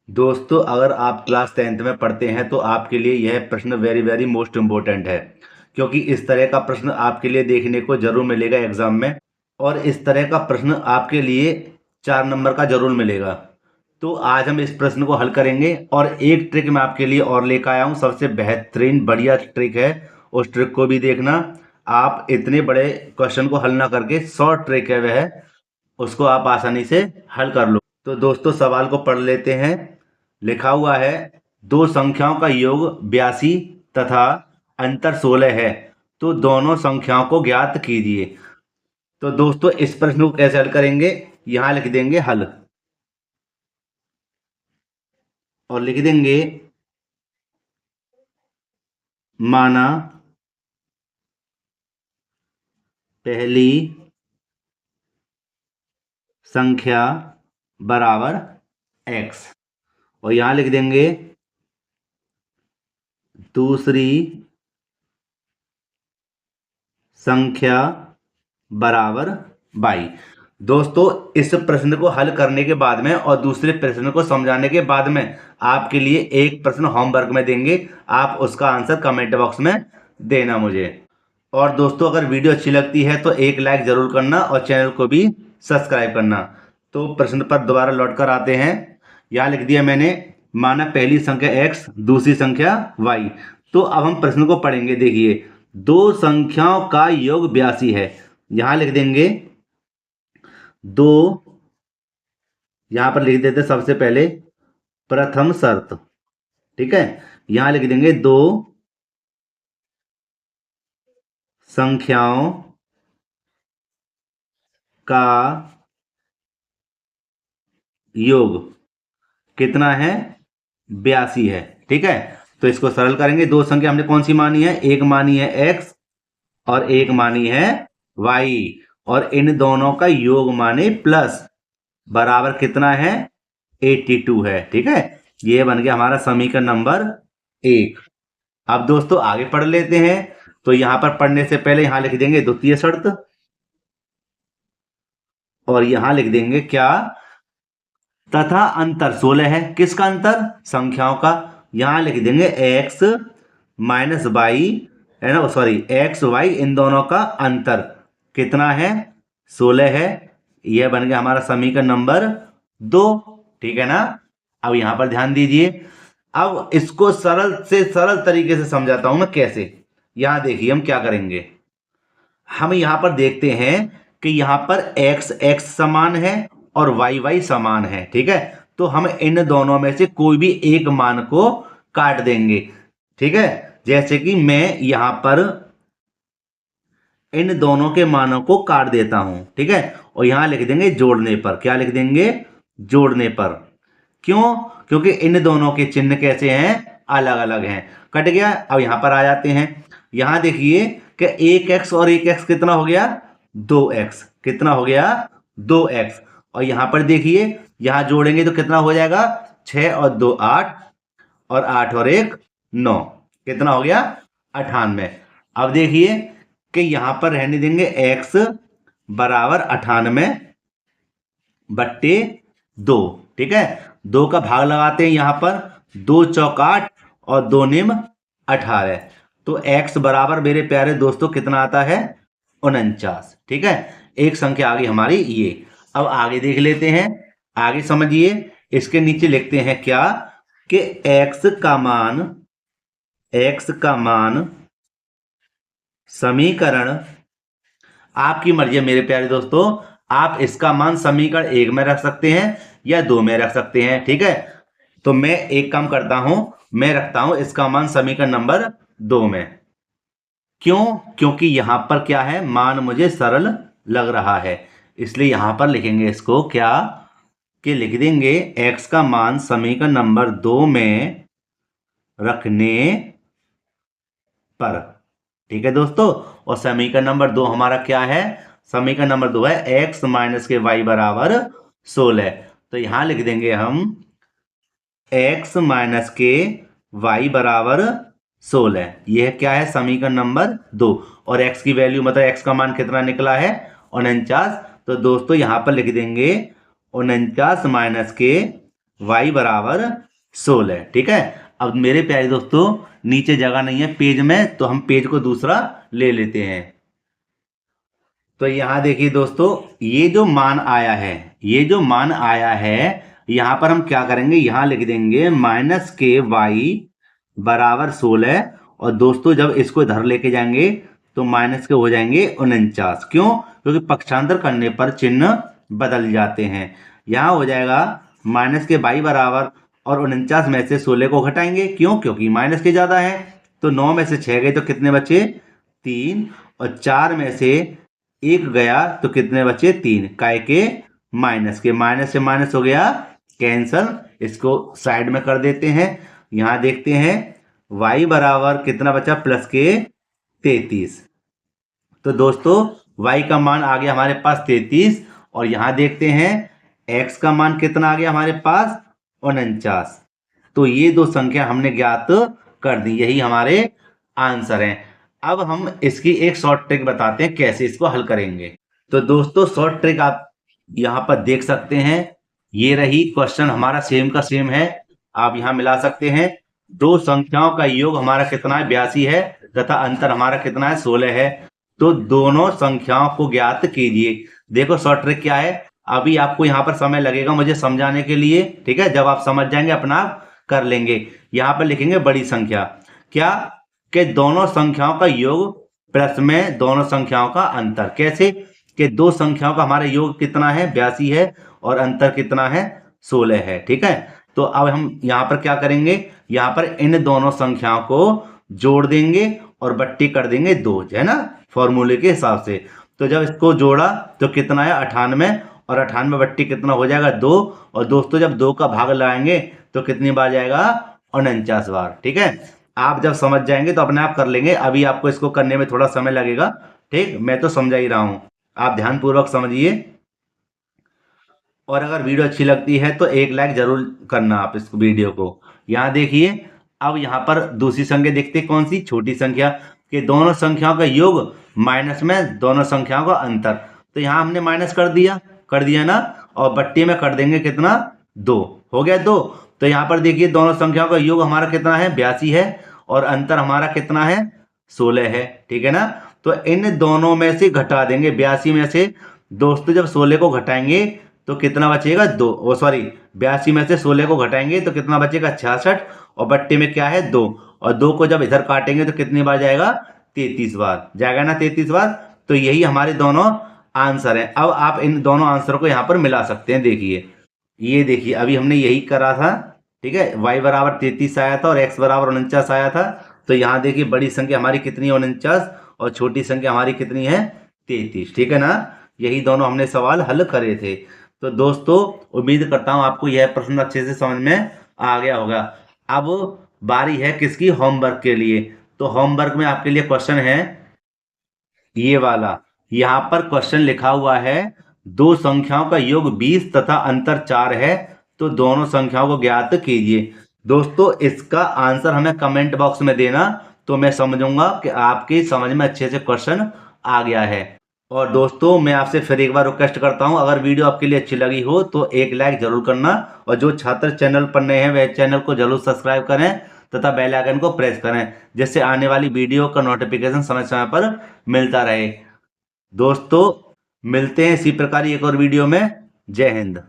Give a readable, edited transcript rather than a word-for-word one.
दोस्तों, अगर आप क्लास 10th में पढ़ते हैं तो आपके लिए यह प्रश्न वेरी वेरी मोस्ट इम्पोर्टेंट है, क्योंकि इस तरह का प्रश्न आपके लिए देखने को ज़रूर मिलेगा एग्ज़ाम में। और इस तरह का प्रश्न आपके लिए 4 नंबर का ज़रूर मिलेगा। तो आज हम इस प्रश्न को हल करेंगे और एक ट्रिक मैं आपके लिए और लेकर आया हूँ, सबसे बेहतरीन बढ़िया ट्रिक है। उस ट्रिक को भी देखना। आप इतने बड़े क्वेश्चन को हल ना करके शॉर्ट ट्रिक है वह, उसको आप आसानी से हल कर लो। तो दोस्तों, सवाल को पढ़ लेते हैं। लिखा हुआ है, दो संख्याओं का योग 82 तथा अंतर 16 है, तो दोनों संख्याओं को ज्ञात कीजिए। तो दोस्तों, इस प्रश्न को कैसे हल करेंगे, यहां लिख देंगे हल और लिख देंगे माना पहली संख्या बराबर x, और यहां लिख देंगे दूसरी संख्या बराबर y। दोस्तों, इस प्रश्न को हल करने के बाद में और दूसरे प्रश्न को समझाने के बाद में आपके लिए एक प्रश्न होमवर्क में देंगे। आप उसका आंसर कमेंट बॉक्स में देना मुझे। और दोस्तों, अगर वीडियो अच्छी लगती है तो एक लाइक ज़रूर करना और चैनल को भी सब्सक्राइब करना। तो प्रश्न पर दोबारा लौट कर आते हैं। यहाँ लिख दिया मैंने, माना पहली संख्या x, दूसरी संख्या y। तो अब हम प्रश्न को पढ़ेंगे। देखिए, दो संख्याओं का योग 82 है। यहाँ लिख देंगे दो, यहाँ पर लिख देते सबसे पहले प्रथम शर्त। ठीक है, यहाँ लिख देंगे दो संख्याओं का योग कितना है, 82 है। ठीक है, तो इसको सरल करेंगे। दो संख्या हमने कौन सी मानी है, एक मानी है x और एक मानी है y, और इन दोनों का योग माने प्लस बराबर कितना है, 82 है। ठीक है, ये बन गया हमारा समीकरण नंबर 1। अब दोस्तों आगे पढ़ लेते हैं। तो यहां पर पढ़ने से पहले यहां लिख देंगे द्वितीय शर्त, और यहां लिख देंगे क्या, तथा अंतर 16 है। किसका अंतर, संख्याओं का। यहां लिख देंगे x माइनस वाई, है ना, सॉरी x y, इन दोनों का अंतर कितना है, 16 है। यह बन गया हमारा समीकरण नंबर 2। ठीक है ना। अब यहां पर ध्यान दीजिए। अब इसको सरल से सरल तरीके से समझाता हूं मैं कैसे। यहां देखिए हम क्या करेंगे। हम यहां पर देखते हैं कि यहां पर x x समान है और y y समान है। ठीक है, तो हम इन दोनों में से कोई भी एक मान को काट देंगे। ठीक है, जैसे कि मैं यहां पर इन दोनों के मानों को काट देता हूं। ठीक है, और यहां लिख देंगे जोड़ने पर। क्या लिख देंगे, जोड़ने पर। क्यों, क्योंकि इन दोनों के चिन्ह कैसे हैं, अलग अलग हैं। कट गया। अब यहां पर आ जाते हैं। यहां देखिए कि एक x और एक x कितना हो गया, 2x। कितना हो गया, 2x। और यहां पर देखिए, यहां जोड़ेंगे तो कितना हो जाएगा, 6 और 2 8, और 8 और 1 9। कितना हो गया, 98। अब देखिए कि यहां पर रहने देंगे x बराबर 98 बट्टे 2। ठीक है, 2 का भाग लगाते हैं यहां पर, 2 चौक 8 और 2 निम 18। तो x बराबर मेरे प्यारे दोस्तों कितना आता है, 49। ठीक है, एक संख्या आ गई हमारी ये। अब आगे देख लेते हैं। आगे समझिए, इसके नीचे लिखते हैं क्या, कि x का मान समीकरण, आपकी मर्जी है मेरे प्यारे दोस्तों। आप इसका मान समीकरण 1 में रख सकते हैं या 2 में रख सकते हैं। ठीक है, तो मैं एक काम करता हूं, मैं रखता हूं इसका मान समीकरण नंबर 2 में। क्यों, क्योंकि यहां पर क्या है, मान मुझे सरल लग रहा है, इसलिए यहां पर लिखेंगे इसको क्या, कि लिख देंगे x का मान समीकरण नंबर 2 में रखने पर। ठीक है दोस्तों, और समीकरण नंबर 2 हमारा क्या है, समीकरण नंबर 2 है x माइनस के y बराबर 16। तो यहां लिख देंगे हम x माइनस के y बराबर 16। यह क्या है, समीकरण नंबर 2। और x की वैल्यू मतलब x का मान कितना निकला है, 49। तो दोस्तों यहां पर लिख देंगे 49 माइनस के y बराबर 16। ठीक है, अब मेरे प्यारे दोस्तों नीचे जगह नहीं है पेज में, तो हम पेज को दूसरा ले लेते हैं। तो यहाँ देखिए दोस्तों, ये जो मान आया है, ये जो मान आया है, यहाँ पर हम क्या करेंगे, यहाँ लिख देंगे -k y बराबर 16। और दोस्तों जब इसको इधर लेके जाएंगे तो माइनस के हो जाएंगे 49। क्यों? क्योंकि पक्षांतर करने पर चिन्ह बदल जाते हैं। यहाँ हो जाएगा -k y बराबर, और 49 में से 16 को घटाएंगे। क्यों? क्योंकि माइनस के ज्यादा है। तो 9 में से 6 गए तो कितने बचे? 3। और 4 में से 1 गया तो कितने बचे? 3। काय के? माइनस के। माइनस से माइनस हो गया कैंसल। इसको साइड में कर देते हैं। यहां देखते हैं y बराबर कितना बचा? +33। तो दोस्तों y का मान आ गया हमारे पास 33। और यहां देखते हैं x का मान कितना आ गया हमारे पास? 49। तो ये दो संख्या हमने ज्ञात कर दी, यही हमारे आंसर हैं। अब हम इसकी एक शॉर्ट ट्रिक बताते हैं कैसे इसको हल करेंगे। तो दोस्तों शॉर्ट ट्रिक आप यहाँ पर देख सकते हैं। ये रही, क्वेश्चन हमारा सेम का सेम है, आप यहाँ मिला सकते हैं। दो संख्याओं का योग हमारा कितना है? 82 है, तथा अंतर हमारा कितना है? 16 है। तो दोनों संख्याओं को ज्ञात कीजिए। देखो शॉर्ट ट्रिक क्या है, अभी आपको यहाँ पर समय लगेगा मुझे समझाने के लिए। ठीक है, जब आप समझ जाएंगे अपना आप कर लेंगे। यहाँ पर लिखेंगे बड़ी संख्या, क्या कि दोनों संख्याओं का योग प्लस में दोनों संख्याओं का अंतर। कैसे? कि दो संख्याओं का हमारा योग कितना है? 82 है, और अंतर कितना है? 16 है। ठीक है, तो अब हम यहाँ पर क्या करेंगे, यहाँ पर इन दोनों संख्याओं को जोड़ देंगे और बट्टी कर देंगे 2, है ना, फॉर्मूले के हिसाब से। तो जब इसको जोड़ा तो कितना है? 98, और 98 बट्टी कितना हो जाएगा? 2। और दोस्तों जब 2 का भाग लगाएंगे तो कितनी बार जाएगा? 49 बार। ठीक है, आप जब समझ जाएंगे तो अपने आप कर लेंगे, अभी आपको इसको करने में थोड़ा समय लगेगा। ठीक, मैं तो समझा ही रहा हूं, आप ध्यानपूर्वक समझिए। और अगर वीडियो अच्छी लगती है तो एक लाइक जरूर करना आप इस वीडियो को। यहाँ देखिए, अब यहाँ पर दूसरी संख्या देखते हैं, कौन सी? छोटी संख्या, कि दोनों संख्याओं का योग माइनस में दोनों संख्याओं का अंतर। तो यहाँ हमने माइनस कर दिया ना, और बट्टी में कर देंगे कितना? 2। हो गया 2। तो यहाँ पर देखिए दोनों संख्याओं का योग हमारा कितना है? 82 है, और अंतर हमारा कितना है? 16 है। ठीक है ना, तो इन दोनों में से घटा देंगे। 82 में से दोस्तों जब 16 को घटाएंगे तो कितना बचेगा? 2। ओ सॉरी, 82 में से 16 को घटाएंगे तो कितना बचेगा? 66। और बट्टे में क्या है? 2। और 2 को जब इधर काटेंगे तो कितनी बार जाएगा? 33 बार जाएगा ना, 33 बार। तो यही हमारे दोनों आंसर हैं। अब आप इन दोनों आंसर को यहाँ पर मिला सकते हैं। देखिए, ये देखिए अभी हमने यही करा था। ठीक है, y बराबर 33 आया था और x बराबर 49 आया था। तो यहाँ देखिए बड़ी संख्या हमारी कितनी है? 49, और छोटी संख्या हमारी कितनी है? 33। ठीक है ना, यही दोनों हमने सवाल हल करे थे। तो दोस्तों उम्मीद करता हूं आपको यह प्रश्न अच्छे से समझ में आ गया होगा। अब बारी है किसकी? होमवर्क के लिए। तो होमवर्क में आपके लिए क्वेश्चन है ये वाला। यहाँ पर क्वेश्चन लिखा हुआ है, दो संख्याओं का योग 20 तथा अंतर 4 है, तो दोनों संख्याओं को ज्ञात कीजिए। दोस्तों इसका आंसर हमें कमेंट बॉक्स में देना, तो मैं समझूंगा कि आपकी समझ में अच्छे से क्वेश्चन आ गया है। और दोस्तों मैं आपसे फिर एक बार रिक्वेस्ट करता हूं, अगर वीडियो आपके लिए अच्छी लगी हो तो एक लाइक जरूर करना, और जो छात्र चैनल पर नए हैं वह चैनल को जरूर सब्सक्राइब करें तथा बेल आइकन को प्रेस करें, जिससे आने वाली वीडियो का नोटिफिकेशन समय समय पर मिलता रहे। दोस्तों मिलते हैं इसी प्रकार एक और वीडियो में। जय हिंद।